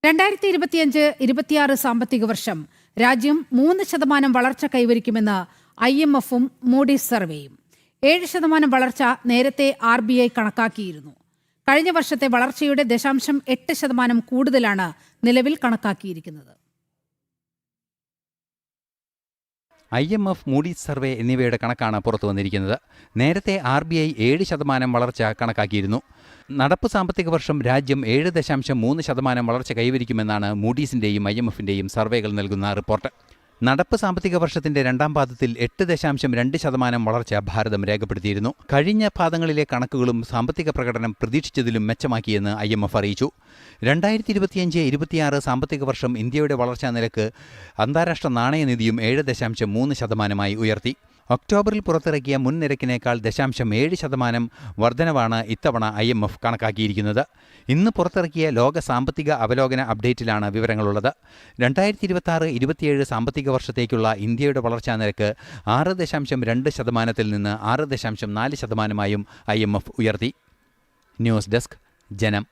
2025-26 സാമ്പത്തിക വർഷം രാജ്യം 3% വളർച്ച കൈവരിക്കുമെന്ന് IMF-ഉം മൂഡീസ് സർവേയും. 7% വളർച്ച നേരത്തെ RBI കണക്കാക്കിയിരുന്നു. കഴിഞ്ഞ വർഷത്തെ വളർച്ചയുടെ 0.8% കൂടുതലാണ് നിലവിൽ കണക്കാക്കിയിരിക്കുന്നത്. IMF, മൂഡീസ് സർവേ എന്നിവയുടെ കണക്കാണ് പുറത്തു വന്നിരിക്കുന്നത്. നേരത്തെ RBI 7% വളർച്ച കണക്കാക്കിയിരുന്നു. നടപ്പ് സാമ്പത്തിക വർഷം രാജ്യം 7.3% വളർച്ച കൈവരിക്കുമെന്നാണ് മൂഡീസിന്റെയും IMF-ന്റെയും സർവേകൾ നൽകുന്ന റിപ്പോർട്ട്. നടപ്പ് സാമ്പത്തിക വർഷത്തിന്റെ രണ്ടാം പാദത്തിൽ 8.2% വളർച്ച ഭാരതം രേഖപ്പെടുത്തിയിരുന്നു. കഴിഞ്ഞ പാദങ്ങളിലെ കണക്കുകളും സാമ്പത്തിക പ്രകടനം പ്രതീക്ഷിച്ചതിലും മെച്ചമാക്കിയെന്ന് IMF അറിയിച്ചു. 2025-26 സാമ്പത്തിക വർഷം ഇന്ത്യയുടെ വളർച്ചാ നിരക്ക് അന്താരാഷ്ട്ര നാണയനിധിയും 7.3% ഉയർത്തി. ഒക്ടോബറിൽ പുറത്തിറക്കിയ മുൻ നിരക്കിനേക്കാൾ 0.7% വർധനവാണ് ഇത്തവണ IMF കണക്കാക്കിയിരിക്കുന്നത്. ഇന്ന് പുറത്തിറക്കിയ ലോക സാമ്പത്തിക അവലോകന അപ്ഡേറ്റിലാണ് വിവരങ്ങളുള്ളത്. 2026-27 സാമ്പത്തിക വർഷത്തേക്കുള്ള ഇന്ത്യയുടെ വളർച്ചാ നിരക്ക് 6.2%-ൽ നിന്ന് 6.4%-ആയും IMF ഉയർത്തി. ന്യൂസ് ഡെസ്ക്, ജനം.